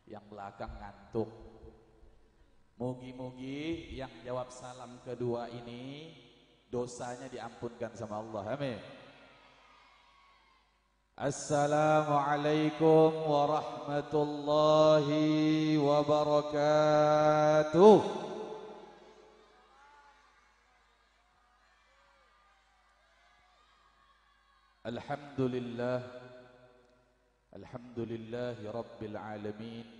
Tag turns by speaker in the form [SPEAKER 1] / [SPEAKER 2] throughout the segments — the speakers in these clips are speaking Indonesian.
[SPEAKER 1] yang belakang ngantuk. Mugi-mugi yang jawab salam kedua ini dosanya diampunkan sama Allah. Amin. Assalamualaikum warahmatullahi wabarakatuh. Alhamdulillah, alhamdulillahi rabbil alamin.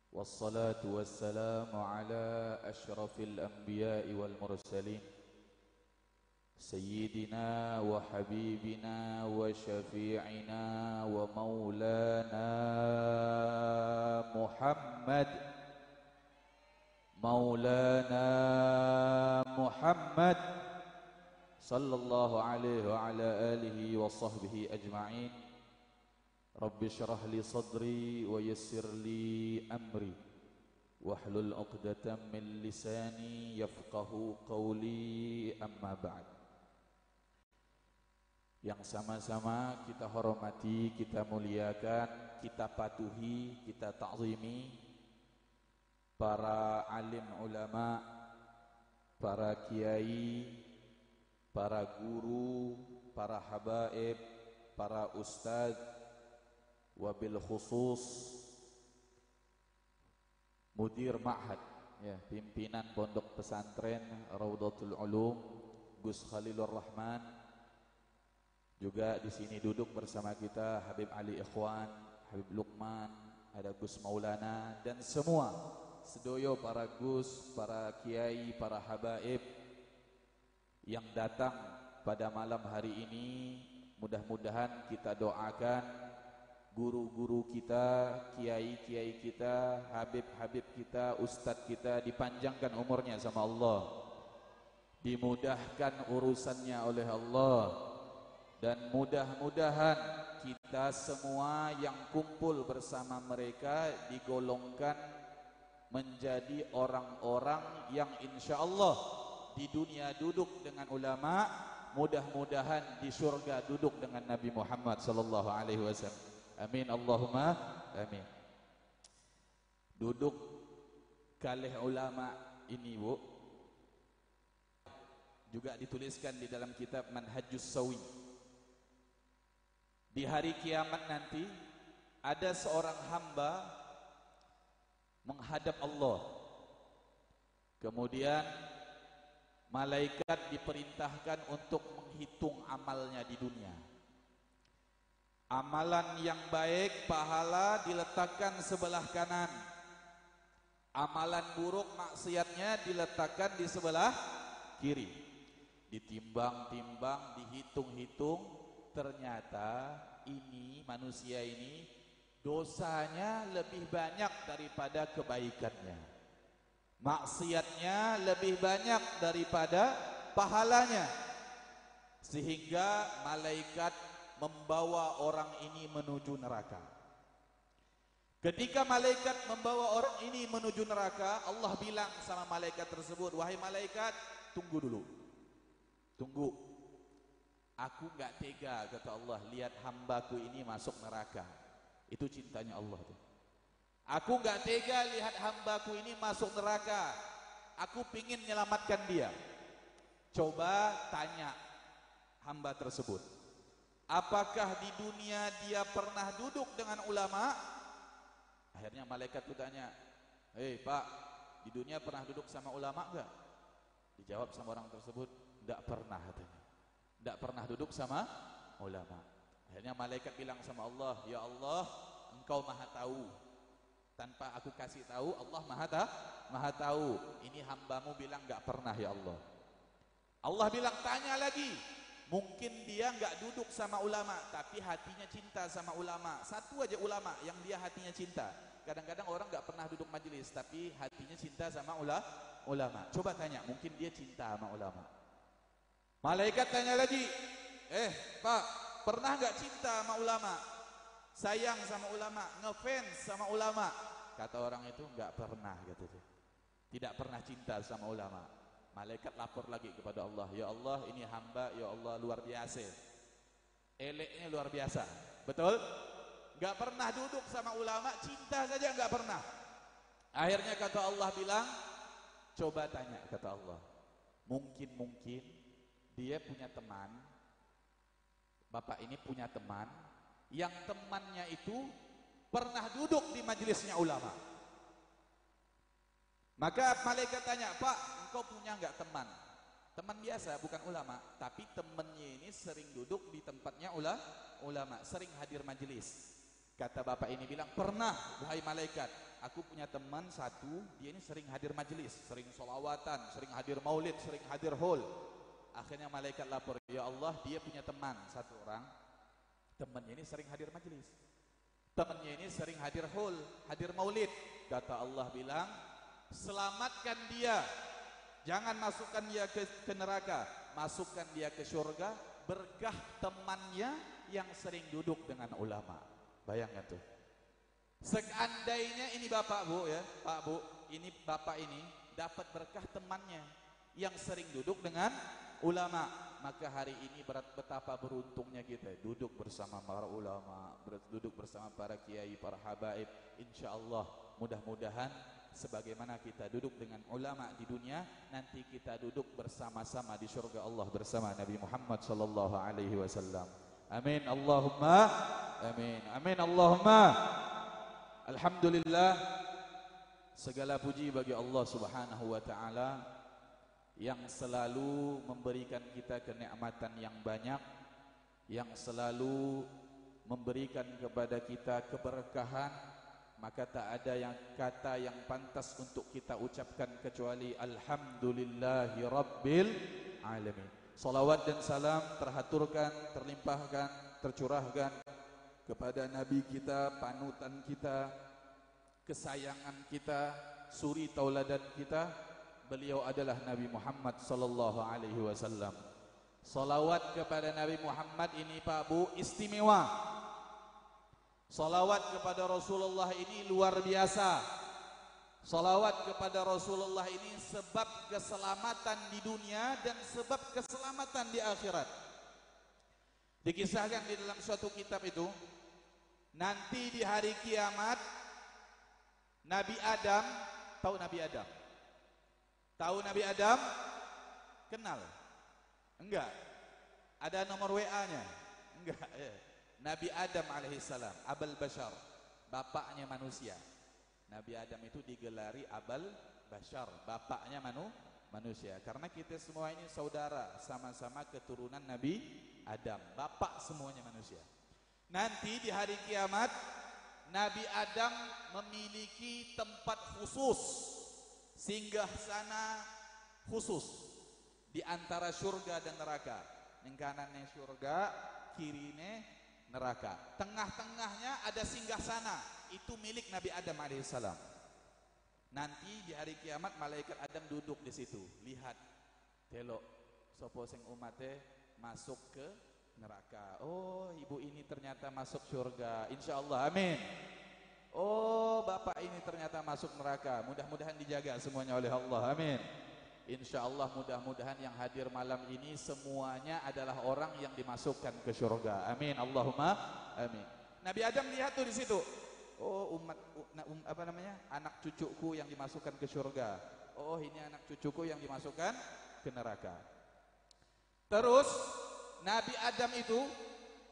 [SPEAKER 1] Wassalatu wassalamu ala ashrafil anbiya'i wal mursalin Sayyidina wa habibina wa syafi'ina wa maulana Muhammad sallallahu alaihi wa ala alihi wa sahbihi ajma'in. Rabbi syrah li sadri wa yassir li amri wahlul 'uqdatam min lisani yafqahu qawli, amma ba'd. Yang sama-sama kita hormati, kita muliakan, kita patuhi, kita ta'zimi para alim ulama, para kiai, para guru, para habaib, para ustadz, wabil khusus mudir ma'had, ya, pimpinan pondok pesantren Raudhatul Ulum Gus Khalilur Rahman. Juga di sini duduk bersama kita Habib Ali Ikhwan, Habib Luqman, ada Gus Maulana, dan semua sedoyo para Gus, para kiai, para habaib yang datang pada malam hari ini. Mudah-mudahan kita doakan guru-guru kita, kiai-kiai kita, habib-habib kita, ustadz kita dipanjangkan umurnya sama Allah, dimudahkan urusannya oleh Allah, dan mudah-mudahan kita semua yang kumpul bersama mereka digolongkan menjadi orang-orang yang insya Allah di dunia duduk dengan ulama, mudah-mudahan di surga duduk dengan Nabi Muhammad sallallahu alaihi wasallam. Amin Allahumma amin. Duduk kalih ulama ini, Bu, juga dituliskan di dalam kitab Manhajus Sawi. Di hari kiamat nanti ada seorang hamba menghadap Allah. Kemudian malaikat diperintahkan untuk menghitung amalnya di dunia. Amalan yang baik, pahala diletakkan sebelah kanan. Amalan buruk, maksiatnya diletakkan di sebelah kiri. Ditimbang-timbang, dihitung-hitung, ternyata ini manusia ini dosanya lebih banyak daripada kebaikannya. Maksiatnya lebih banyak daripada pahalanya. Sehingga malaikat membawa orang ini menuju neraka. Ketika malaikat membawa orang ini menuju neraka, Allah bilang sama malaikat tersebut, "Wahai malaikat, tunggu dulu. Tunggu. Aku gak tega," kata Allah, "lihat hambaku ini masuk neraka." Itu cintanya Allah tuh. Aku gak tega lihat hambaku ini masuk neraka. Aku pingin menyelamatkan dia. Coba tanya hamba tersebut, apakah di dunia dia pernah duduk dengan ulama? Akhirnya malaikat bertanya, "Hei Pak, di dunia pernah duduk sama ulama enggak?" Dijawab sama orang tersebut, "Enggak pernah," katanya. "Enggak pernah duduk sama ulama." Akhirnya malaikat bilang sama Allah, "Ya Allah, Engkau Maha tahu. Tanpa aku kasih tahu, Allah Maha tahu. Ini hambamu bilang enggak pernah, ya Allah." Allah bilang, "Tanya lagi. Mungkin dia enggak duduk sama ulama, tapi hatinya cinta sama ulama. Satu aja ulama yang dia hatinya cinta. Kadang-kadang orang enggak pernah duduk majelis, tapi hatinya cinta sama ulama. Coba tanya, mungkin dia cinta sama ulama." Malaikat tanya lagi, Pak, pernah enggak cinta sama ulama? Sayang sama ulama, ngefans sama ulama?" Kata orang itu, "Enggak pernah," gitu. Tidak pernah cinta sama ulama. Malaikat lapor lagi kepada Allah, "Ya Allah, ini hamba, ya Allah, luar biasa. Eleknya luar biasa." Betul? Gak pernah duduk sama ulama, cinta saja gak pernah. Akhirnya kata Allah bilang, coba tanya, kata Allah. Mungkin dia punya teman, bapak ini punya teman, yang temannya itu pernah duduk di majelisnya ulama. Maka malaikat tanya, Pak, engkau punya enggak teman? Teman biasa, bukan ulama, tapi temannya ini sering duduk di tempatnya ulama, sering hadir majelis. Kata bapak ini bilang, pernah, wahai malaikat, aku punya teman satu, dia ini sering hadir majelis, sering sholawatan, sering hadir maulid, sering hadir haul. Akhirnya malaikat lapor, ya Allah, dia punya teman satu orang, temannya ini sering hadir majelis, temannya ini sering hadir haul, hadir maulid. Kata Allah bilang, selamatkan dia, jangan masukkan dia ke neraka, masukkan dia ke surga berkah temannya yang sering duduk dengan ulama. Bayangkan tuh. Seandainya ini bapak bu ya, pak bu, ini bapak ini dapat berkah temannya yang sering duduk dengan ulama, maka hari ini betapa beruntungnya kita duduk bersama para ulama, duduk bersama para kiai, para habaib. Insyaallah mudah-mudahan sebagaimana kita duduk dengan ulama di dunia, nanti kita duduk bersama-sama di surga Allah bersama Nabi Muhammad sallallahu alaihi wasallam. Amin Allahumma amin. Amin Allahumma. Alhamdulillah, segala puji bagi Allah Subhanahu wa taala yang selalu memberikan kita kenikmatan yang banyak, yang selalu memberikan kepada kita keberkahan. Maka tak ada yang kata yang pantas untuk kita ucapkan kecuali alhamdulillahi rabbil alamin. Salawat dan salam terhaturkan, terlimpahkan, tercurahkan kepada Nabi kita, panutan kita, kesayangan kita, suri tauladan kita. Beliau adalah Nabi Muhammad sallallahu alaihi wasallam. Salawat kepada Nabi Muhammad ini Pak Bu istimewa. Salawat kepada Rasulullah ini luar biasa. Salawat kepada Rasulullah ini sebab keselamatan di dunia dan sebab keselamatan di akhirat. Dikisahkan di dalam suatu kitab itu, nanti di hari kiamat Nabi Adam, tahu Nabi Adam? Tahu Nabi Adam? Kenal? Enggak. Ada nomor WA-nya? Enggak. Nabi Adam alaihissalam, Abul Bashar, bapaknya manusia. Nabi Adam itu digelari Abul Bashar, bapaknya manusia. Karena kita semua ini saudara, sama-sama keturunan Nabi Adam, bapak semuanya manusia. Nanti di hari kiamat Nabi Adam memiliki tempat khusus, singgah sana khusus di antara surga dan neraka. Yang kanannya surga, kirinya neraka. Tengah-tengahnya ada singgah sana, itu milik Nabi Adam alaihissalam. Nanti di hari kiamat malaikat Adam duduk di situ, lihat, telok, sopo sing umate masuk ke neraka. Oh, ibu ini ternyata masuk surga, insyaallah, amin. Oh, bapak ini ternyata masuk neraka, mudah-mudahan dijaga semuanya oleh Allah, amin. Insyaallah mudah-mudahan yang hadir malam ini semuanya adalah orang yang dimasukkan ke surga, amin, Allahumma amin. Nabi Adam lihat tuh di situ, oh anak cucuku yang dimasukkan ke surga. Oh, ini anak cucuku yang dimasukkan ke neraka. Terus Nabi Adam itu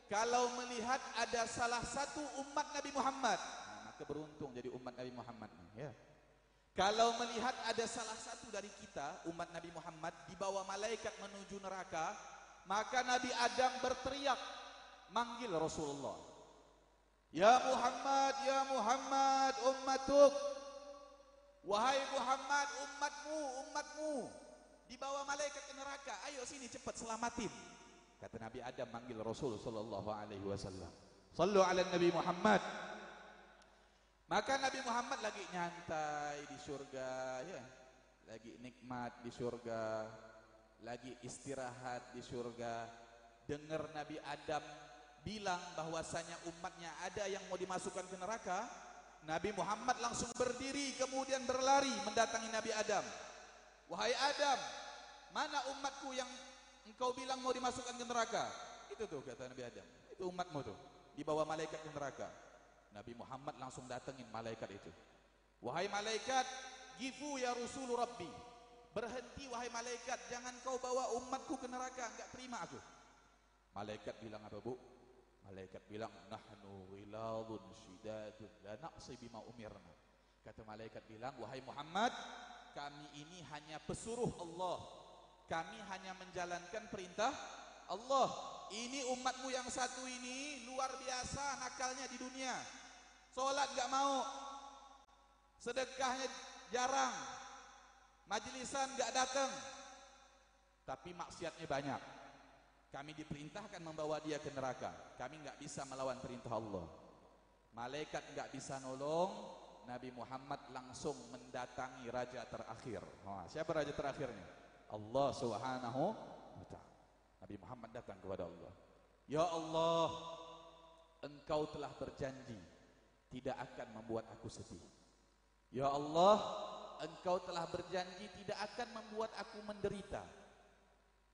[SPEAKER 1] kalau melihat ada salah satu umat Nabi Muhammad, maka beruntung jadi umat Nabi Muhammad ya. Kalau melihat ada salah satu dari kita umat Nabi Muhammad dibawa malaikat menuju neraka, maka Nabi Adam berteriak manggil Rasulullah, ya Muhammad ummatuk, wahai Muhammad umatmu dibawa malaikat ke neraka, ayo sini cepat selamatin. Kata Nabi Adam manggil Rasul sallallahu alaihi wasallam, sallu ala Nabi Muhammad. Maka Nabi Muhammad lagi nyantai di surga ya, lagi nikmat di surga, lagi istirahat di surga. Dengar Nabi Adam bilang bahwasanya umatnya ada yang mau dimasukkan ke neraka, Nabi Muhammad langsung berdiri kemudian berlari mendatangi Nabi Adam. Wahai Adam, mana umatku yang engkau bilang mau dimasukkan ke neraka? Itu tuh kata Nabi Adam, itu umatmu tuh dibawa malaikat ke neraka. Nabi Muhammad langsung datengin malaikat itu. Wahai malaikat, gifu ya Rasul Rabbi. Berhenti wahai malaikat, jangan kau bawa umatku ke neraka, enggak terima aku. Malaikat bilang apa, Bu? Malaikat bilang, nahnu ghiladun syidadun la na'si bima umirna. Kata malaikat bilang, wahai Muhammad, kami ini hanya pesuruh Allah. Kami hanya menjalankan perintah Allah. Ini umatmu yang satu ini luar biasa nakalnya di dunia. Salat enggak mau, sedekahnya jarang, majlisan enggak datang, tapi maksiatnya banyak. Kami diperintahkan membawa dia ke neraka. Kami enggak bisa melawan perintah Allah. Malaikat enggak bisa nolong. Nabi Muhammad langsung mendatangi raja terakhir. Siapa raja terakhirnya? Allah Subhanahu wa ta'ala. Nabi Muhammad datang kepada Allah. Ya Allah, Engkau telah berjanji tidak akan membuat aku sedih. Ya Allah, Engkau telah berjanji tidak akan membuat aku menderita.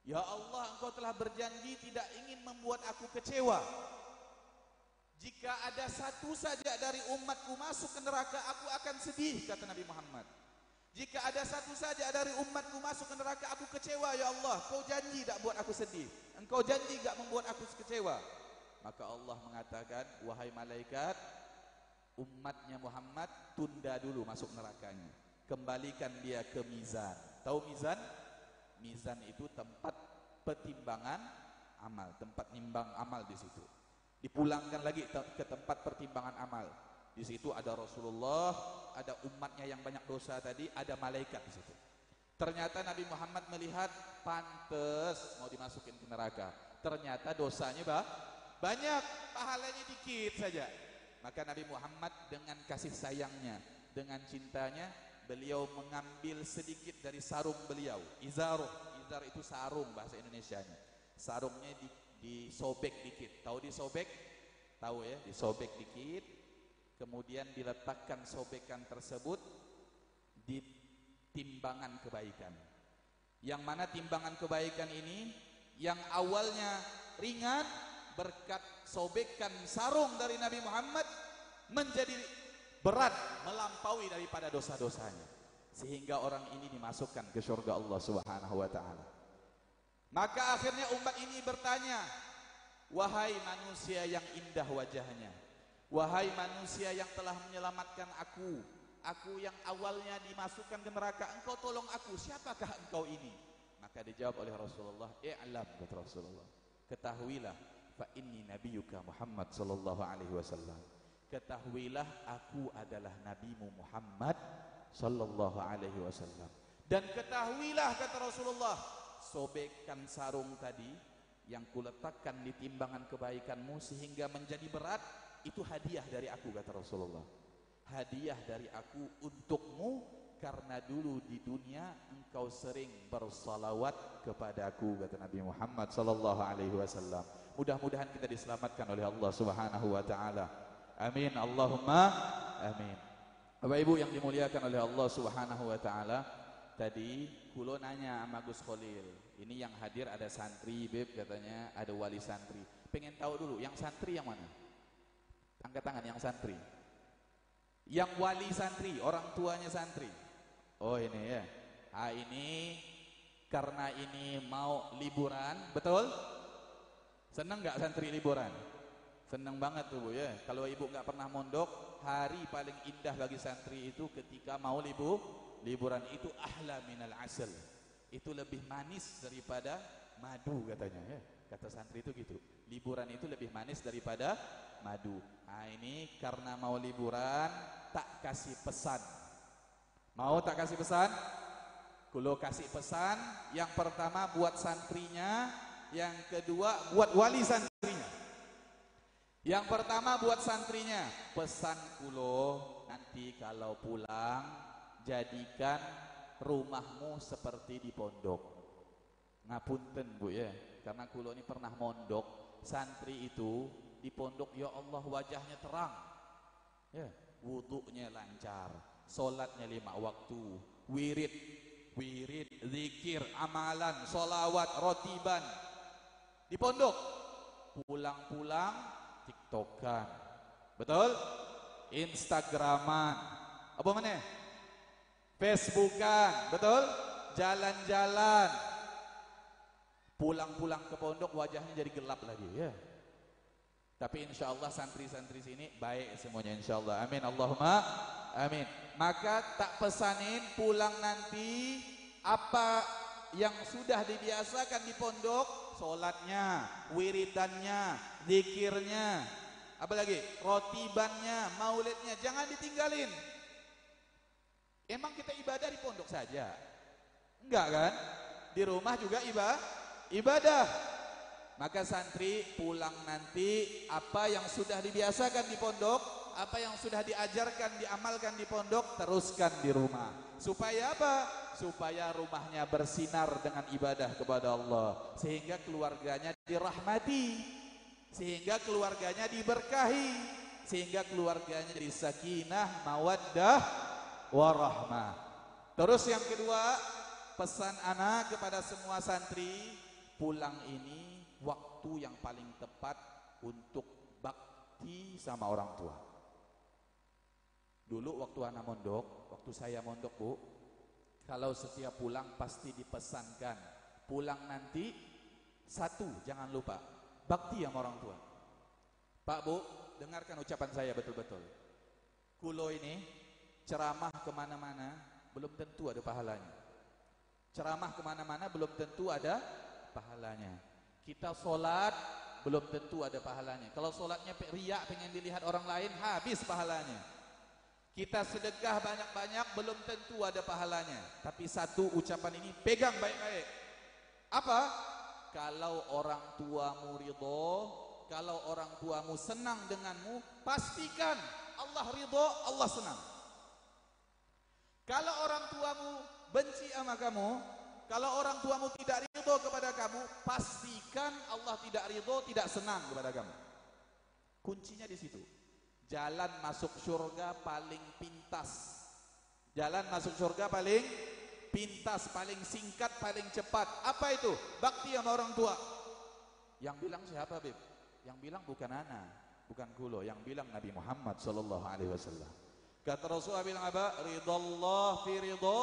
[SPEAKER 1] Ya Allah, Engkau telah berjanji tidak ingin membuat aku kecewa. Jika ada satu saja dari umatku masuk ke neraka, aku akan sedih, kata Nabi Muhammad. Jika ada satu saja dari umatku masuk ke neraka, aku kecewa, ya Allah. Kau janji tak buat aku sedih. Engkau janji tak membuat aku kecewa. Maka Allah mengatakan, wahai malaikat, umatnya Muhammad tunda dulu masuk nerakanya. Kembalikan dia ke mizan. Tahu mizan? Mizan itu tempat pertimbangan amal, tempat nimbang amal di situ. Dipulangkan lagi ke tempat pertimbangan amal. Di situ ada Rasulullah, ada umatnya yang banyak dosa tadi, ada malaikat di situ. Ternyata Nabi Muhammad melihat pantes mau dimasukin ke neraka. Ternyata dosanya banyak, pahalanya dikit saja. Maka Nabi Muhammad dengan kasih sayangnya, dengan cintanya, beliau mengambil sedikit dari sarung beliau. Izar itu sarung bahasa Indonesianya. Sarungnya disobek dikit. Tahu disobek? Tahu ya, disobek dikit. Kemudian diletakkan sobekan tersebut di timbangan kebaikan. Yang mana timbangan kebaikan ini yang awalnya ringan, berkat sobekan sarung dari Nabi Muhammad menjadi berat, melampaui daripada dosa-dosanya, sehingga orang ini dimasukkan ke surga Allah Subhanahu wa ta'ala. Maka akhirnya umat ini bertanya, wahai manusia yang indah wajahnya, wahai manusia yang telah menyelamatkan aku yang awalnya dimasukkan ke neraka, engkau tolong aku, siapakah engkau ini? Maka dijawab oleh Rasulullah, i'lam, kata Rasulullah, ketahuilah, fa inni nabiyuka Muhammad sallallahu alaihi wasallam. Ketahuilah aku adalah nabimu Muhammad sallallahu alaihi wasallam. Dan ketahuilah, kata Rasulullah, sobekan sarung tadi yang kuletakkan di timbangan kebaikanmu sehingga menjadi berat, itu hadiah dari aku, kata Rasulullah. Hadiah dari aku untukmu karena dulu di dunia engkau sering bersalawat kepadaku, kata Nabi Muhammad sallallahu alaihi wasallam. Mudah-mudahan kita diselamatkan oleh Allah Subhanahu wa taala. Amin, Allahumma amin. Bapak Ibu yang dimuliakan oleh Allah Subhanahu wa taala, tadi kulo nanya sama Gus Khalil, ini yang hadir ada santri, Beb, katanya ada wali santri. Pengen tahu dulu yang santri yang mana? Angkat tangan yang santri. Yang wali santri, orang tuanya santri. Oh ini ya. Ini karena ini mau liburan, betul? Seneng nggak santri liburan? Seneng banget tuh, Bu, ya. Kalau ibu nggak pernah mondok, hari paling indah bagi santri itu ketika mau liburan, itu ahla minal asal. Itu lebih manis daripada madu, katanya, ya. Kata santri itu gitu. Liburan itu lebih manis daripada madu. Nah, ini karena mau liburan tak kasih pesan. Mau tak kasih pesan? Kulo kasih pesan, yang pertama buat santrinya, yang kedua buat wali santrinya. Yang pertama buat santrinya, pesan kulo nanti kalau pulang jadikan rumahmu seperti di pondok. Ngapunten, Bu, ya, karena kulo ini pernah mondok, santri itu di pondok, ya Allah, wajahnya terang, ya, wudunya lancar, solatnya 5 waktu, wirid, zikir, amalan, solawat, rotiban di pondok. Pulang-pulang tiktokan, betul? Instagraman, apa mana? Facebookan, betul? Jalan-jalan. Pulang-pulang ke pondok wajahnya jadi gelap lagi, ya. Tapi insya Allah santri-santri sini baik semuanya, insya Allah. Amin, Allahumma amin. Maka tak pesanin pulang nanti apa yang sudah dibiasakan di pondok, sholatnya, wiridannya, zikirnya, apa lagi, rotibannya, maulidnya, jangan ditinggalin. Emang kita ibadah di pondok saja? Enggak kan? Di rumah juga ibadah. Maka santri pulang nanti apa yang sudah dibiasakan di pondok, apa yang sudah diajarkan, diamalkan di pondok, teruskan di rumah. Supaya apa? Supaya rumahnya bersinar dengan ibadah kepada Allah, sehingga keluarganya dirahmati, sehingga keluarganya diberkahi, sehingga keluarganya jadi sakinah, mawaddah, warahmah. Terus yang kedua, pesan anak kepada semua santri, pulang ini waktu yang paling tepat untuk bakti sama orang tua. Dulu waktu anak mondok, waktu saya mondok, Bu, kalau setiap pulang pasti dipesankan, pulang nanti satu, jangan lupa bakti sama orang tua. Pak, Bu, dengarkan ucapan saya betul-betul. Kulo ini ceramah kemana-mana belum tentu ada pahalanya. Ceramah kemana-mana belum tentu ada pahalanya. Kita sholat belum tentu ada pahalanya. Kalau sholatnya riak, pengen dilihat orang lain, habis pahalanya. Kita sedekah banyak-banyak belum tentu ada pahalanya. Tapi satu ucapan ini pegang baik-baik. Apa? Kalau orang tuamu ridho, kalau orang tuamu senang denganmu, pastikan Allah ridho, Allah senang. Kalau orang tuamu benci sama kamu, kalau orang tuamu tidak ridho kepada kamu, pastikan Allah tidak ridho, tidak senang kepada kamu. Kuncinya di situ. Jalan masuk surga paling pintas. Jalan masuk surga paling pintas, paling singkat, paling cepat. Apa itu? Bakti sama orang tua. Yang bilang siapa, Bib? Yang bilang bukan ana, bukan kulo. Yang bilang Nabi Muhammad sallallahu alaihi wasallam. Kata Rasulullah bilang apa? Ridallah fi ridho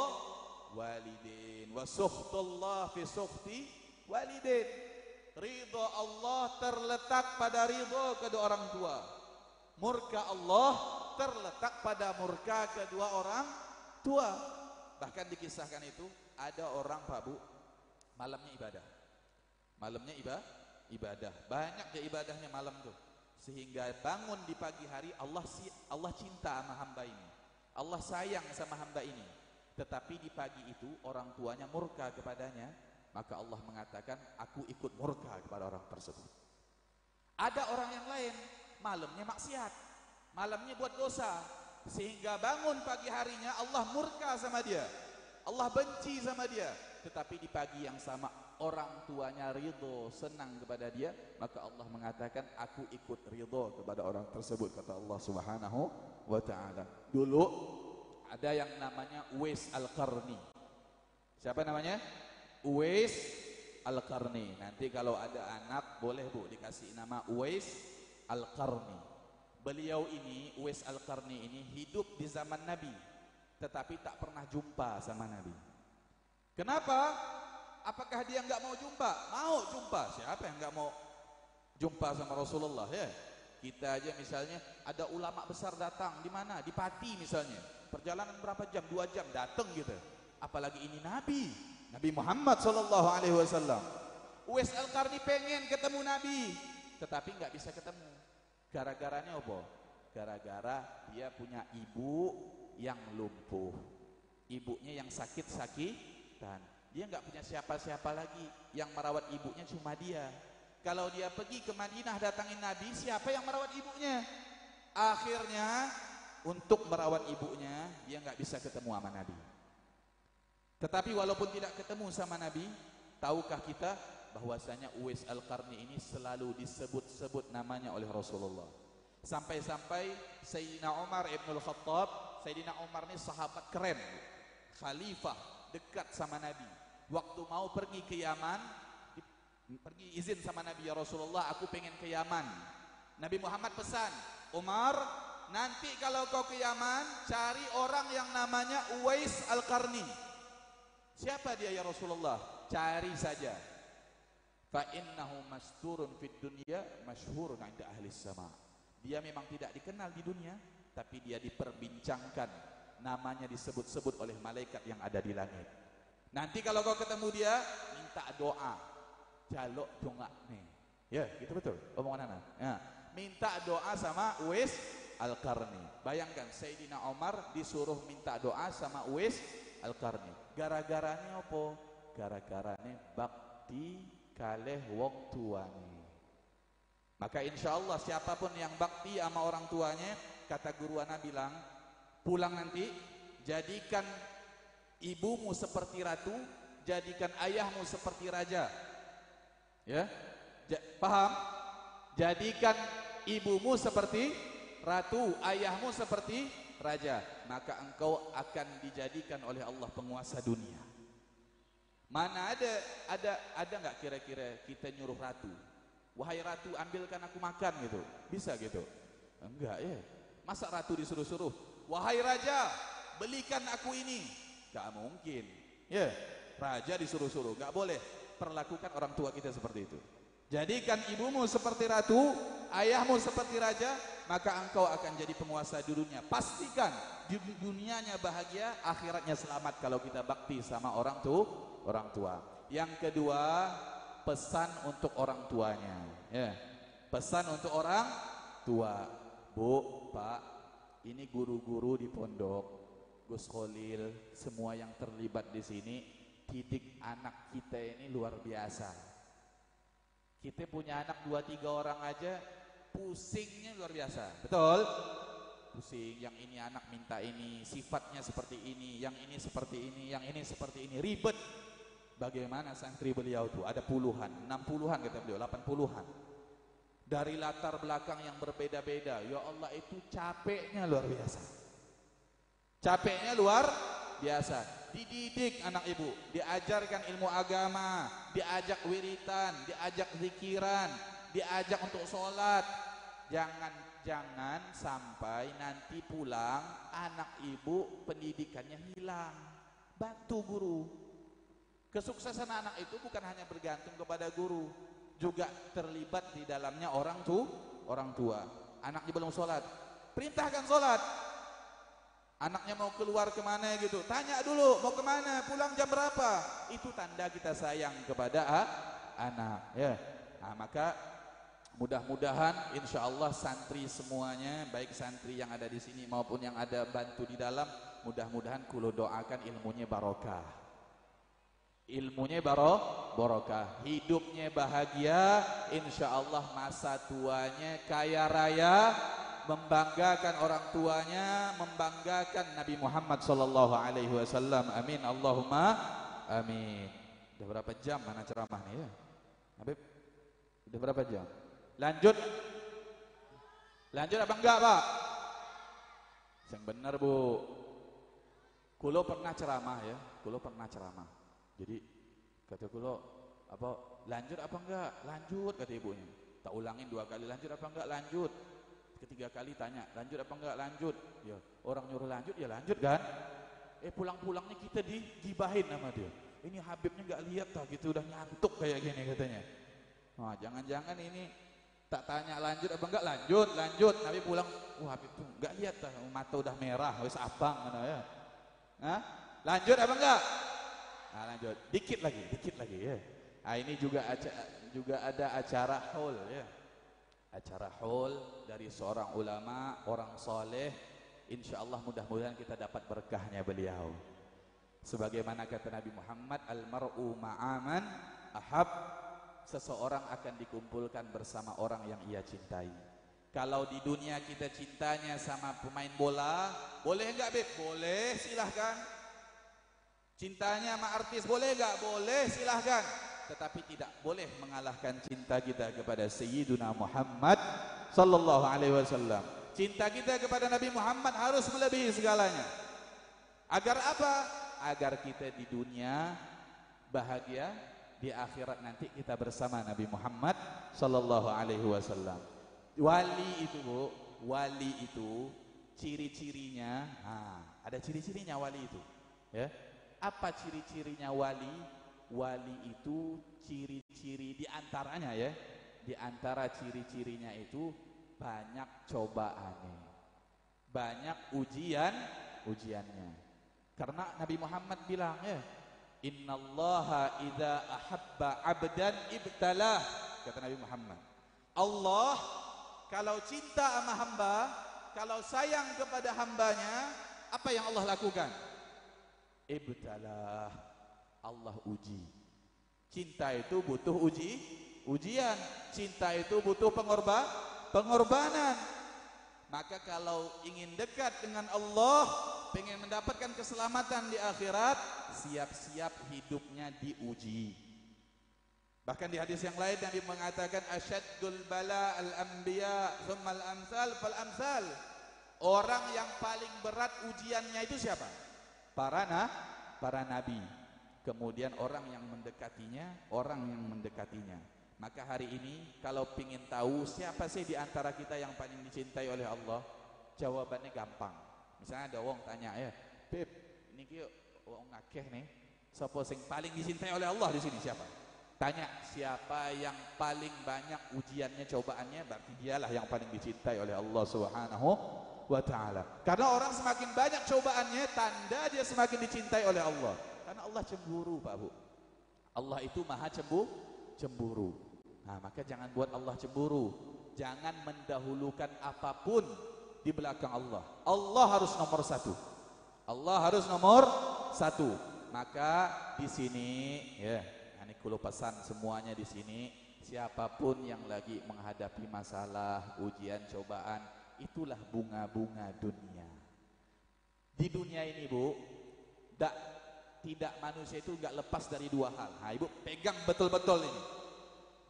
[SPEAKER 1] walidin wa sukhtullah fi sukhti walidin. Ridho Allah terletak pada ridho kedua orang tua. Murka Allah terletak pada murka kedua orang tua. Bahkan dikisahkan itu ada orang, Pak, Bu, malamnya ibadah. Malamnya ibadah. Banyak dia ibadahnya malam tuh. Sehingga bangun di pagi hari, Allah cinta sama hamba ini. Allah sayang sama hamba ini. Tetapi di pagi itu orang tuanya murka kepadanya, maka Allah mengatakan, aku ikut murka kepada orang tersebut. Ada orang yang lain, malamnya maksiat, malamnya buat dosa, sehingga bangun pagi harinya Allah murka sama dia, Allah benci sama dia. Tetapi di pagi yang sama orang tuanya ridho, senang kepada dia, maka Allah mengatakan, aku ikut ridho kepada orang tersebut, kata Allah Subhanahu wa ta'ala. Dulu ada yang namanya Uwais Al-Qarni. Siapa namanya? Uwais Al-Qarni. Nanti kalau ada anak boleh, Bu, dikasih nama Uwais Al-Qarni. Beliau ini, Uwais Al-Qarni ini hidup di zaman Nabi, tetapi tak pernah jumpa sama Nabi. Kenapa? Apakah dia enggak mau jumpa? Mau jumpa. Siapa yang enggak mau jumpa sama Rasulullah, ya? Kita aja misalnya ada ulama besar datang di mana? Di Pati misalnya. Perjalanan berapa jam? 2 jam datang gitu. Apalagi ini Nabi Muhammad sallallahu alaihi wasallam. Uwais Al-Qarni pengen ketemu Nabi, tetapi enggak bisa ketemu. Gara-garanya apa? Gara-gara dia punya ibu yang lumpuh. Ibunya yang sakit-sakitan. Dia enggak punya siapa-siapa lagi. Yang merawat ibunya cuma dia. Kalau dia pergi ke Madinah datangin Nabi, siapa yang merawat ibunya? Akhirnya untuk merawat ibunya, dia enggak bisa ketemu sama Nabi. Tetapi walaupun tidak ketemu sama Nabi, tahukah kita bahwasanya Uwais Al-Qarni ini selalu disebut-sebut namanya oleh Rasulullah. Sampai-sampai Sayyidina Umar Ibn Al-Khattab, Sayyidina Umar ini sahabat keren, khalifah, dekat sama Nabi. Waktu mau pergi ke Yaman, pergi izin sama Nabi, ya Rasulullah, aku pengen ke Yaman. Nabi Muhammad pesan, Umar, nanti kalau kau ke Yaman, cari orang yang namanya Uwais Al-Qarni. Siapa dia ya Rasulullah? Cari saja. Fa innahu masturun fid dunya masyhurun 'inda ahli sama. Dia memang tidak dikenal di dunia, tapi dia diperbincangkan, namanya disebut-sebut oleh malaikat yang ada di langit. Nanti kalau kau ketemu dia, minta doa. Jaluk doa nih. Ya, gitu betul. Omongan anak. Ya, minta doa sama Uwais Al-Qarni. Bayangkan Sayyidina Umar disuruh minta doa sama Uwais Al-Qarni. Gara-garanya apa? Gara-garanya bakti kalih wong tuane. Maka insya Allah siapapun yang bakti sama orang tuanya, kata guru ana bilang, pulang nanti jadikan ibumu seperti ratu, jadikan ayahmu seperti raja. Ya, paham? Jadikan ibumu seperti ratu, ayahmu seperti raja, maka engkau akan dijadikan oleh Allah penguasa dunia. Mana ada nggak kira-kira kita nyuruh ratu, wahai ratu ambilkan aku makan gitu, bisa gitu? Enggak ya. Masa ratu disuruh-suruh, wahai raja belikan aku ini? Gak mungkin. Ya, raja disuruh-suruh, nggak boleh. Perlakukan orang tua kita seperti itu. Jadikan ibumu seperti ratu, ayahmu seperti raja, maka engkau akan jadi penguasa di dunia. Pastikan di dunianya bahagia, akhiratnya selamat kalau kita bakti sama orang tua. Yang kedua, pesan untuk orang tuanya. Ya, pesan untuk orang tua. Bu, Pak, ini guru-guru di pondok, Gus Kholil, semua yang terlibat di sini, didik anak kita ini luar biasa. Kita punya anak 2-3 orang aja pusingnya luar biasa. Betul? Pusing, yang ini anak minta ini, sifatnya seperti ini, yang ini seperti ini, yang ini seperti ini, ribet. Bagaimana santri beliau tuh? Ada puluhan, 60-an kata beliau, 80-an. Dari latar belakang yang berbeda-beda. Ya Allah, itu capeknya luar biasa. Capeknya luar biasa. Dididik anak ibu, diajarkan ilmu agama, diajak wiritan, diajak zikiran, diajak untuk sholat. Jangan sampai nanti pulang anak ibu pendidikannya hilang. Bantu guru. Kesuksesan anak itu bukan hanya bergantung kepada guru, juga terlibat di dalamnya orang tua. Anaknya belum sholat, perintahkan sholat. Anaknya mau keluar kemana gitu, tanya dulu mau kemana, pulang jam berapa. Itu tanda kita sayang kepada anak. Ya, nah, maka mudah-mudahan insya Allah santri semuanya, baik santri yang ada di sini maupun yang ada bantu di dalam, mudah-mudahan kulo doakan ilmunya barokah. Ilmunya barokah, hidupnya bahagia, insya Allah masa tuanya kaya raya, membanggakan orang tuanya, membanggakan Nabi Muhammad sallallahu alaihi wasallam. Amin Allahumma amin. Udah berapa jam mana ceramah nih ya? Habib, udah berapa jam? Lanjut apa enggak, Pak? Yang benar, Bu. Kulo pernah ceramah ya, kulo pernah ceramah. Jadi kata kulo, apa lanjut apa enggak? Lanjut kata ibunya. Tak ulangin 2 kali, lanjut apa enggak? Lanjut. Ketiga kali tanya, lanjut apa enggak? Lanjut. Ya, orang nyuruh lanjut ya lanjut kan? Pulang-pulangnya kita digibahin sama dia. Ini Habibnya enggak lihat tah gitu, udah nyantuk kayak gini katanya. Wah, jangan-jangan ini tak tanya lanjut apa enggak? Lanjut. Nabi pulang, wah Habib tuh enggak lihat tah, mata udah merah, wis abang mana ya. Hah? Lanjut apa enggak? Nah, lanjut. Dikit lagi ya. Nah, ini juga ada acara haul ya. Acara haul dari seorang ulama, orang soleh. Insyaallah mudah-mudahan kita dapat berkahnya beliau. Sebagaimana kata Nabi Muhammad, al-mar'u ma'aman ahab, seseorang akan dikumpulkan bersama orang yang ia cintai. Kalau di dunia kita cintanya sama pemain bola, boleh enggak, Beb? Boleh, silahkan. Cintanya sama artis boleh enggak? Boleh, silahkan. Tetapi tidak boleh mengalahkan cinta kita kepada Sayyiduna Muhammad sallallahu alaihi wasallam. Cinta kita kepada Nabi Muhammad harus melebihi segalanya. Agar apa? Agar kita di dunia bahagia, di akhirat nanti kita bersama Nabi Muhammad sallallahu alaihi wasallam. Wali itu, Bu, wali itu ciri-cirinya, ada ciri-cirinya wali itu, ya. Apa ciri-cirinya wali? Wali itu ciri-ciri diantaranya, ya, diantara ciri-cirinya itu banyak cobaannya, banyak ujiannya. Karena Nabi Muhammad bilang, ya, innallaha idza ahabba 'abdan ibtalah, kata Nabi Muhammad. Allah kalau cinta sama hamba, kalau sayang kepada hambanya, apa yang Allah lakukan? Ibtalah, Allah uji. Cinta itu butuh ujian. Cinta itu butuh pengorbanan. Maka kalau ingin dekat dengan Allah, pengen mendapatkan keselamatan di akhirat, siap-siap hidupnya diuji. Bahkan di hadis yang lain Nabi mengatakan asyaddul bala al-anbiya tsumma al-amsal fal amsal. Orang yang paling berat ujiannya itu siapa? Para nabi. Kemudian orang yang mendekatinya. Maka hari ini kalau ingin tahu siapa sih di antara kita yang paling dicintai oleh Allah, jawabannya gampang. Misalnya ada wong tanya, ya, Beb, niki wong akeh nih, sapa sing paling dicintai oleh Allah di sini siapa? Tanya siapa yang paling banyak ujiannya, cobaannya, berarti dialah yang paling dicintai oleh Allah Subhanahu wa ta'ala. Karena orang semakin banyak cobaannya, tanda dia semakin dicintai oleh Allah. Karena Allah cemburu, Pak Bu. Allah itu maha cemburu. Nah, maka jangan buat Allah cemburu. Jangan mendahulukan apapun di belakang Allah. Allah harus nomor satu. Maka di sini, ya, ini kulo pesan semuanya di sini, siapapun yang lagi menghadapi masalah, ujian, cobaan, itulah bunga-bunga dunia. Di dunia ini, Bu, tidak manusia itu enggak lepas dari dua hal. Nah, Ibu pegang betul-betul ini.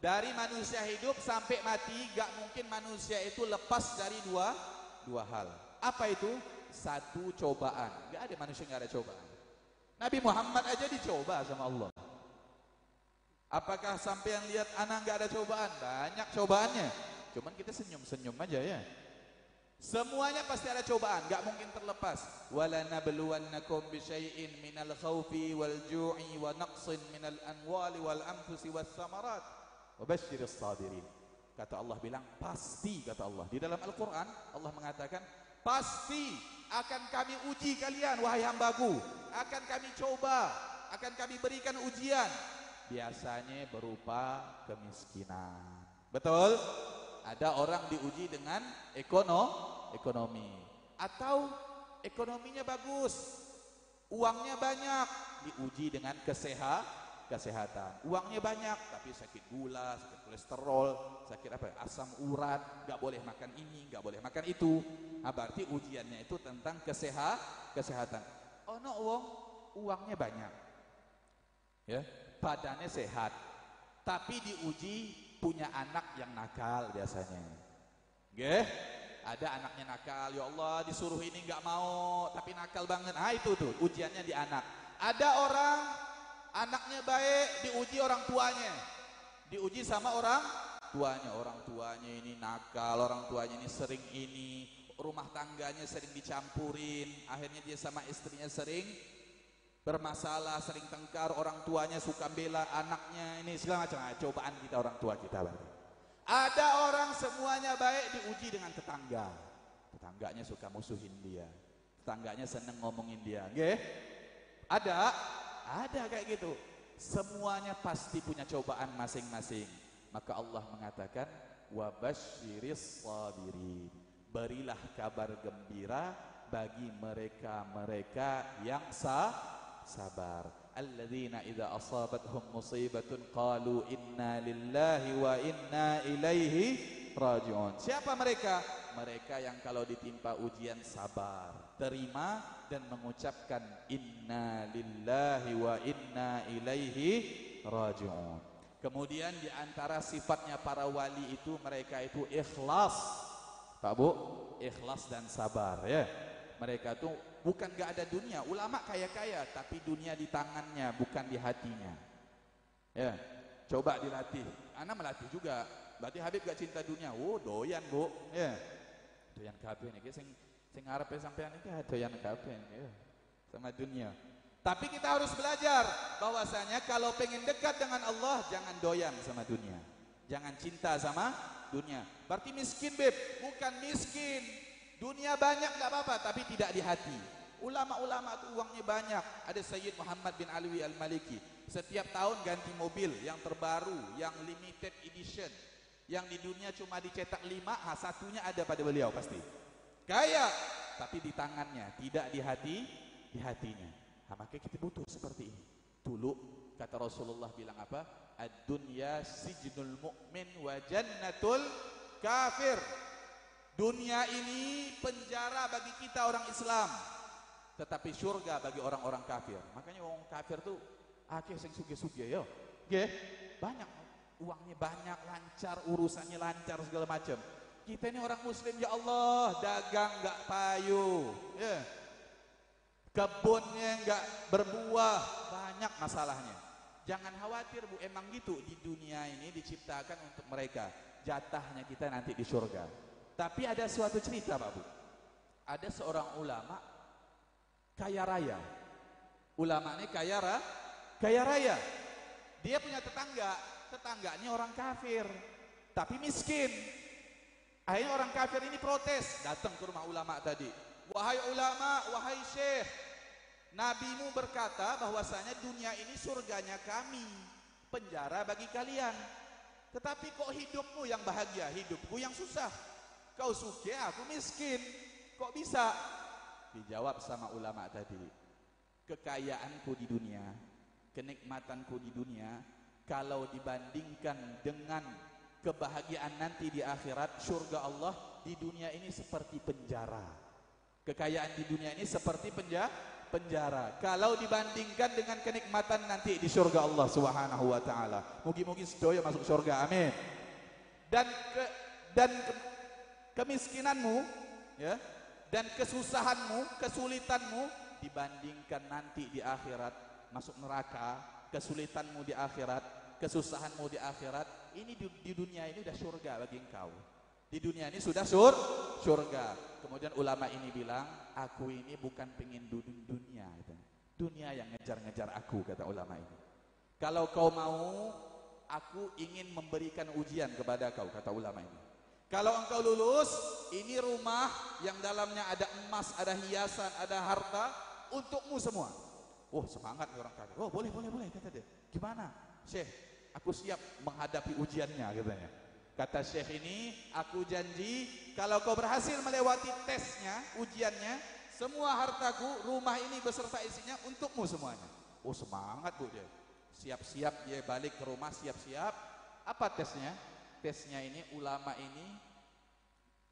[SPEAKER 1] Dari manusia hidup sampai mati, enggak mungkin manusia itu lepas dari dua hal. Apa itu? Satu, cobaan. Enggak ada manusia enggak ada cobaan. Nabi Muhammad aja dicoba sama Allah. Apakah sampai yang lihat anak enggak ada cobaan? Banyak cobaannya. Cuman kita senyum-senyum aja, ya. Semuanya pasti ada cobaan, enggak mungkin terlepas. Wala nabluwannakum bisyai'in minal khaufi wal ju'i wa naqsin minal amwali wal anfusi was samarat wa basyiris sabirin. Kata Allah bilang pasti, kata Allah. Di dalam Al-Qur'an Allah mengatakan pasti akan kami uji kalian wahai hambaku, akan kami coba, akan kami berikan ujian. Biasanya berupa kemiskinan. Betul? Ada orang diuji dengan ekonomi, atau ekonominya bagus, uangnya banyak, diuji dengan kesehatan. Uangnya banyak tapi sakit gula, sakit kolesterol, sakit asam urat, nggak boleh makan ini, nggak boleh makan itu. Nah, berarti ujiannya itu tentang kesehatan. Oh no, uangnya banyak, ya, badannya sehat, tapi diuji punya anak yang nakal biasanya. Nggih, ada anaknya nakal, ya Allah disuruh ini enggak mau, tapi nakal banget. Itu tuh ujiannya di anak. Ada orang anaknya baik, diuji orang tuanya. Diuji sama orang tuanya ini nakal, orang tuanya ini sering ini, rumah tangganya sering dicampurin, akhirnya dia sama istrinya sering bermasalah, sering tengkar, orang tuanya suka bela anaknya, ini segala macam. Cobaan kita orang tua kita berarti. Ada orang semuanya baik, diuji dengan tetangganya suka musuhin dia, tetangganya seneng ngomongin dia. Nggih? Ada kayak gitu. Semuanya pasti punya cobaan masing-masing. Maka Allah mengatakan wabasyiris sabirin, berilah kabar gembira bagi mereka yang sabar. Alladzina idza asabatuhum musibatun qalu inna lillahi wa inna ilaihi raji'un. Siapa mereka? Mereka yang kalau ditimpa ujian sabar, terima dan mengucapkan inna lillahi wa inna ilaihi raji'un. Kemudian di antara sifatnya para wali itu, mereka itu ikhlas. Pak Bu, ikhlas dan sabar, ya. Mereka tuh bukan gak ada dunia. Ulama kaya-kaya tapi dunia di tangannya, bukan di hatinya. Ya, coba dilatih. Ana melatih juga. Berarti Habib gak cinta dunia. Doyan, Bu. Ya. doyan kabeh niki sing arepe sampean iki doyan kabeh ya sama dunia. Tapi kita harus belajar bahwasanya kalau pengen dekat dengan Allah jangan doyan sama dunia. Jangan cinta sama dunia. Berarti miskin, Beb. Bukan miskin. Dunia banyak enggak apa-apa, tapi tidak di hati. Ulama-ulama itu uangnya banyak. Ada Sayyid Muhammad bin Alwi Al-Maliki. Setiap tahun ganti mobil yang terbaru, yang limited edition. Yang di dunia cuma dicetak 5, satunya ada pada beliau pasti. Kaya, tapi di tangannya, tidak di hatinya. Nah, maka kita butuh seperti ini. Dulu kata Rasulullah bilang apa? Ad-dunya sijnul mu'min wa jannatul kafir. Dunia ini penjara bagi kita orang Islam, tetapi surga bagi orang-orang kafir. Makanya orang kafir tuh akeh sing sugih-sugih yo. Nggih, banyak uangnya banyak, lancar urusannya lancar segala macam. Kita ini orang muslim ya Allah, dagang enggak payu. Ya. Kebunnya enggak berbuah, banyak masalahnya. Jangan khawatir Bu, emang gitu di dunia ini diciptakan untuk mereka. Jatahnya kita nanti di surga. Tapi ada suatu cerita Pak Bu. Ada seorang ulama kaya raya. Ulama ini kaya raya. Dia punya tetangganya orang kafir, tapi miskin. Akhirnya orang kafir ini protes, datang ke rumah ulama tadi. Wahai ulama, wahai syekh, nabimu berkata bahwasanya dunia ini surganya kami, penjara bagi kalian. Tetapi kok hidupmu yang bahagia, hidupku yang susah. Kau sugih, aku miskin. Kok bisa? Dijawab sama ulama tadi, kekayaanku di dunia, kenikmatanku di dunia, kalau dibandingkan dengan kebahagiaan nanti di akhirat, surga Allah, di dunia ini seperti penjara. Kekayaan di dunia ini seperti penjara. Kalau dibandingkan dengan kenikmatan nanti di surga Allah Subhanahu wa taala. Mugi-mugi sedaya masuk surga. Amin. Dan kemiskinanmu ya, dan kesusahanmu, kesulitanmu dibandingkan nanti di akhirat masuk neraka, kesulitanmu di akhirat, kesusahanmu di akhirat, ini di dunia ini sudah surga bagi engkau. Di dunia ini sudah surga. Kemudian ulama ini bilang, aku ini bukan pengen dunia. Dunia yang ngejar-ngejar aku, kata ulama ini. Kalau kau mau, aku ingin memberikan ujian kepada kau, kata ulama ini. Kalau engkau lulus, ini rumah yang dalamnya ada emas, ada hiasan, ada harta, untukmu semua. Oh semangat orang kafir. Oh boleh, kata dia. Gimana? Syekh, aku siap menghadapi ujiannya, katanya. Kata Syekh ini, aku janji kalau kau berhasil melewati tesnya, ujiannya, semua hartaku, rumah ini beserta isinya untukmu semuanya. Oh semangat Bu dia. Siap-siap dia balik ke rumah, siap-siap. Apa tesnya? Tesnya ini ulama ini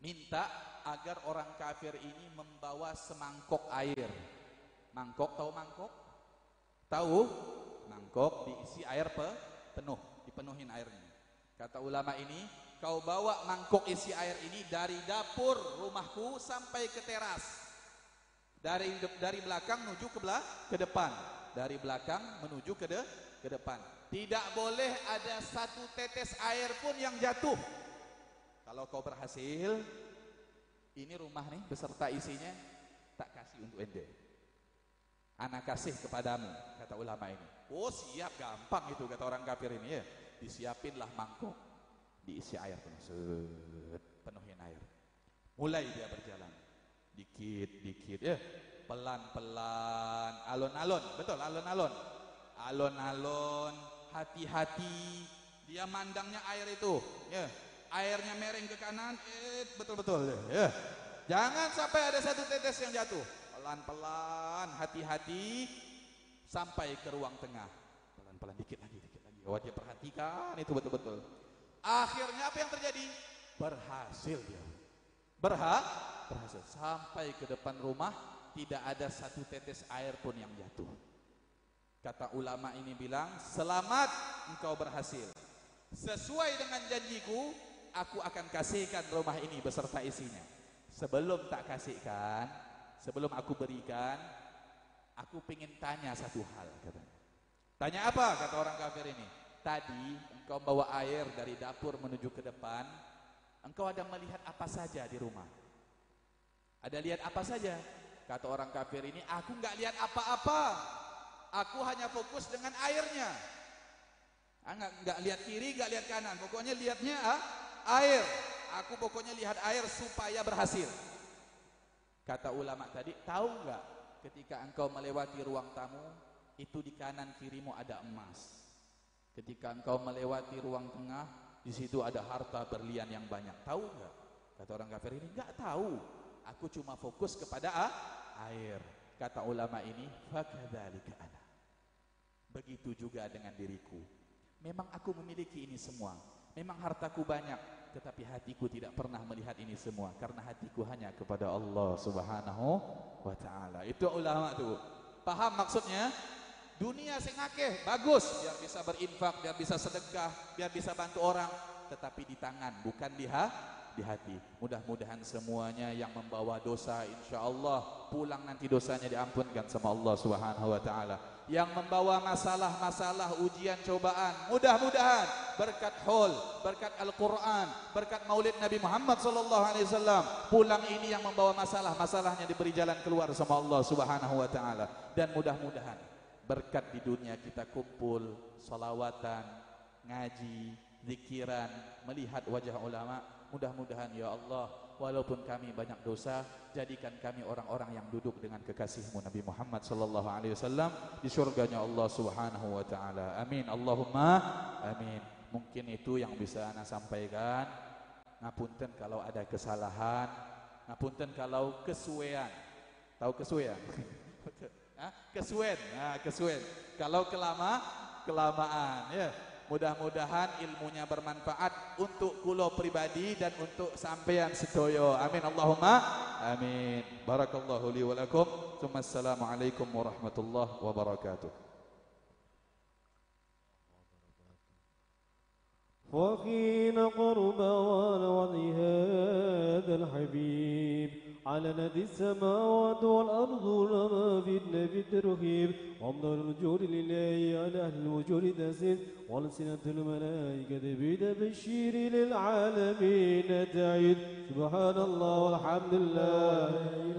[SPEAKER 1] minta agar orang kafir ini membawa semangkok air. Mangkok, tahu mangkok? Tahu? Mangkok diisi air penuh, dipenuhin airnya. Kata ulama ini, kau bawa mangkok isi air ini dari dapur rumahku sampai ke teras. Dari belakang menuju ke depan. Dari belakang menuju ke depan. Tidak boleh ada satu tetes air pun yang jatuh. Kalau kau berhasil, ini rumah nih beserta isinya tak kasih untuk ende. Anak kasih kepadamu, kata ulama ini. Oh siap, gampang itu kata orang kafir ini ya. Disiapinlah mangkok, diisi air penuh, penuhin air. Mulai dia berjalan, dikit ya, pelan-pelan, alon-alon, betul alon-alon, alon-alon, hati-hati. Dia mandangnya air itu, ya, airnya mereng ke kanan, betul-betul, ya. Jangan sampai ada satu tetes yang jatuh. Pelan-pelan, hati-hati, sampai ke ruang tengah. Pelan-pelan, dikit lagi. Oh, dia perhatikan itu betul-betul. Akhirnya apa yang terjadi? Berhasil dia. Berhasil. Sampai ke depan rumah, tidak ada satu tetes air pun yang jatuh. Kata ulama ini bilang, selamat engkau berhasil. Sesuai dengan janjiku, aku akan kasihkan rumah ini beserta isinya. Sebelum tak kasihkan, sebelum aku berikan, aku ingin tanya satu hal, katanya. Tanya apa? Kata orang kafir ini. Tadi engkau bawa air dari dapur menuju ke depan, engkau ada melihat apa saja di rumah? Ada lihat apa saja? Kata orang kafir ini, aku nggak lihat apa-apa. Aku hanya fokus dengan airnya. Nggak lihat kiri, nggak lihat kanan. Pokoknya lihatnya air. Aku pokoknya lihat air supaya berhasil. Kata ulama tadi, tahu nggak? Ketika engkau melewati ruang tamu, itu di kanan kirimu ada emas. Ketika engkau melewati ruang tengah, di situ ada harta berlian yang banyak. Tahu nggak? Kata orang kafir ini, nggak tahu. Aku cuma fokus kepada air. Kata ulama ini, fakadzalika ana. Begitu juga dengan diriku. Memang aku memiliki ini semua. Memang hartaku banyak, tetapi hatiku tidak pernah melihat ini semua karena hatiku hanya kepada Allah Subhanahu wa taala. Itu ulama tuh. Paham maksudnya? Dunia sing akeh bagus, biar bisa berinfak, biar bisa sedekah, biar bisa bantu orang, tetapi di tangan, bukan di hati. Mudah-mudahan semuanya yang membawa dosa, insya Allah pulang nanti dosanya diampunkan sama Allah Subhanahu wa taala. Yang membawa masalah-masalah, ujian, cobaan, mudah-mudahan berkat haul, berkat Al-Quran, berkat maulid Nabi Muhammad SAW, pulang ini yang membawa masalah-masalahnya diberi jalan keluar sama Allah Subhanahu wa taala. Dan mudah-mudahan berkat di dunia kita kumpul, salawatan, ngaji, zikiran, melihat wajah ulama. Mudah-mudahan ya Allah, walaupun kami banyak dosa, jadikan kami orang-orang yang duduk dengan kekasihmu Nabi Muhammad sallallahu alaihi wasallam di surganya Allah Subhanahu wa taala. Amin. Allahumma amin. Mungkin itu yang bisa ana sampaikan. Ngapunten kalau ada kesalahan, ngapunten kalau kesuwean. Tahu kesuwean? Kesuwen. Nah, kesuwen. Kalau kelamaan ya. Mudah-mudahan ilmunya bermanfaat untuk kulo pribadi dan untuk sampeyan sedoyo. Amin Allahumma amin. Barakallahu li wa lakum. Assalamualaikum warahmatullahi wabarakatuh.
[SPEAKER 2] وحين قرب وعلى هذا الحبيب على ندي السماوات والأرض لما في النبي الترهيب وأمضى الوجود لله على أهل الوجود تسير والسنة الملائكة بتبشير للعالمين تعيد سبحان الله والحمد لله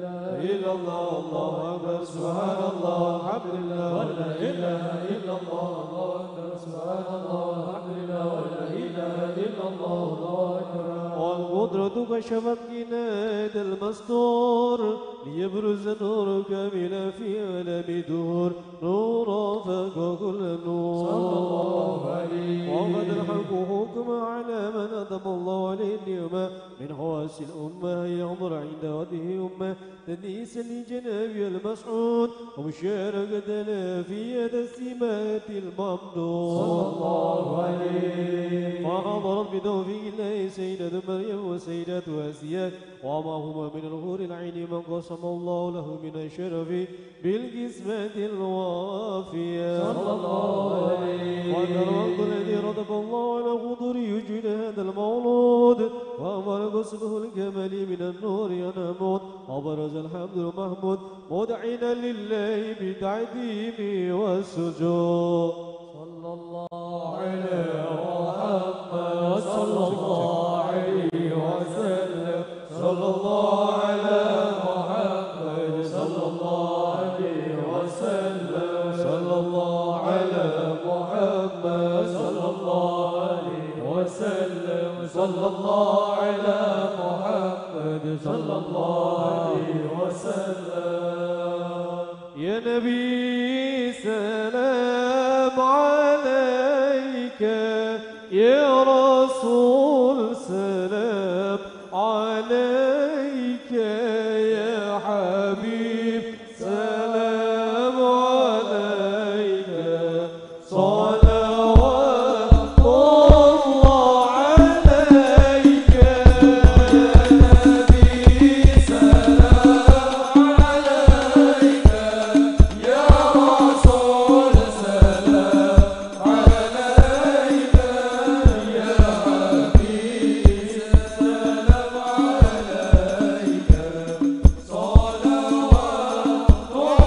[SPEAKER 2] لا إله إلا الله الله أكبر سبحان الله والحمد لله ولا إله إلا الله الله أكبر سبحان الله والحمد لله ولا إله إلا الله الله أكبر والقدرة كشفت جناد المستور ليبرز نور كاملا في عالم دور نورا فوق كل نور صلى الله عليه وقد الحق حكم على من أدم الله عليه النعمة من حواس الأمة ينظر عند وجه أمة تنيسا لجناب المسعود ومشاركة في يد السمات الممدود صلى الله عليه فحضرت بتوفيق الله سيدة مريم وسيدة آسيا وما هما من الغور العين من قسم الله له من الشرف بالقسمة الوافية صلى الله عليه وهذا الوقت الذي رتب الله على حضور يجيل هذا المولود وأمر قسمه الكمال من النور ينامون وبرز الحمد المحمود مدعنا لله بتعظيم والسجود صلى الله عليه محمد صلى الله عليه وسلم صلى الله على محمد صلى الله عليه وسلم صلى الله على محمد صلى الله عليه وسلم صلى الله على محمد صلى الله عليه وسلم يا نبي سلام عليك يا رسول سلام عليك يا حبيب سلام عليك صلوات الله عليك يا نبي سلام عليك يا رسول سلام عليك يا حبيب سلام عليك صلوات الله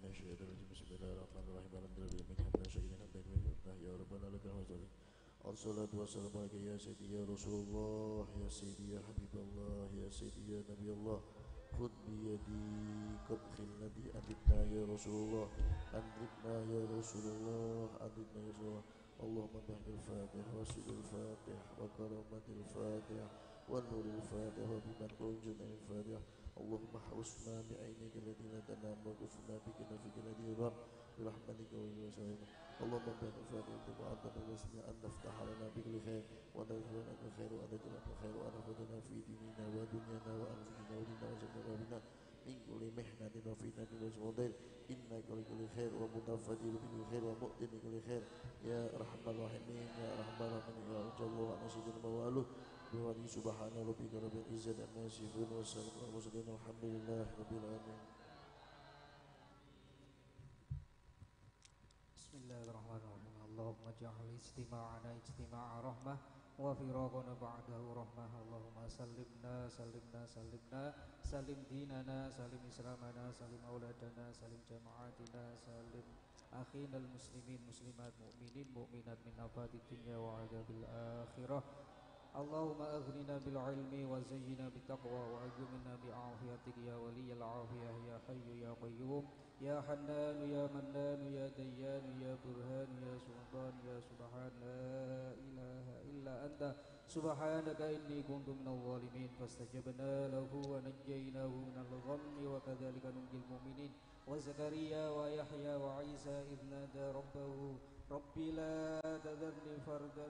[SPEAKER 3] الشيطان الرجيم بسم الله الرحمن الرحيم الحمد لله من حمد شاكرين حمدا كثيرا يا ربنا لك الحمد الصلاة والسلام عليك يا سيدي يا رسول الله يا سيدي يا حبيب الله يا سيدي يا نبي الله خذ بيدي قد خلني أدبنا يا رسول الله أدبنا يا رسول الله أدبنا يا رسول الله اللهم بحق الفاتح وسيد الفاتح وكرامة الفاتح والنور الفاتح وبمن أنجم الفاتح اللهم احرسنا بعينك التي لا تنام وكفنا بكنفك الذي يرام برحمتك وبوسعك اللهم بحق الفاتح وعظم الوسيلة أن تفتح لنا بكل خير ونذكر لك الخير وأن تجعل الخير وأن تخذنا في ديننا ودنيانا وأنفسنا وديننا وزمنا بنا من كل محنة وفتنة وجمودين إنك لكل خير ومتفدي بكل خير ومؤتي بكل خير يا أرحم الراحمين يا أرحم الراحمين يا رجل الله على سيدنا موالو بوالي سبحان ربك رب العزة عما يصفون والسلام على المرسلين والحمد لله رب العالمين.
[SPEAKER 4] بسم الله الرحمن الرحيم اللهم اجعل اجتماعنا اجتماع رحمة وفراقنا بعده رحمة اللهم سلمنا سلمنا سلمنا سلم ديننا سلم إسلامنا سلم أولادنا سلم جماعاتنا سلم أخينا المسلمين مسلمات مؤمنين مؤمنات من آفات الدنيا وعذاب الآخرة اللهم أغننا بالعلم وزينا بالتقوى وأجملنا بعافيتك يا ولي العافية يا حي يا قيوم يا حنان يا منان يا ديان يا برهان يا سلطان يا سبحان لا إله إلا أنت سبحانك إني كنت من الظالمين فاستجبنا له ونجيناه من الغم وكذلك ننجي المؤمنين وزكريا ويحيى وعيسى إذ نادى ربه ربي لا تذرني فردا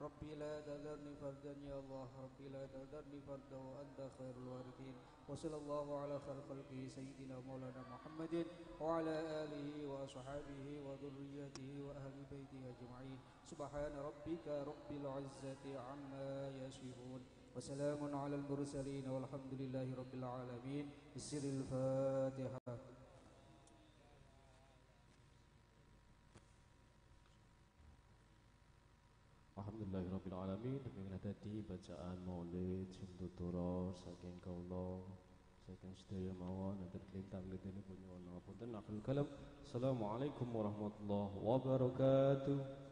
[SPEAKER 4] ربي لا تذرني فردا يا الله ربي لا تذرني فردا وأنت خير الوارثين وصلى الله على خير خلقه سيدنا مولانا محمد وعلى آله وأصحابه وذريته وأهل بيته أجمعين سبحان ربك رب العزة عما يصفون وسلام على المرسلين والحمد لله رب العالمين بسر الفاتحة.
[SPEAKER 2] Alhamdulillahirrabbilalamin. Demikianlah tadi bacaan maulid Sintutura saking kaula saking sedaya mawon nanti kelintang-kelintang punya wonten akhirul kalam. Assalamualaikum warahmatullahi wabarakatuh.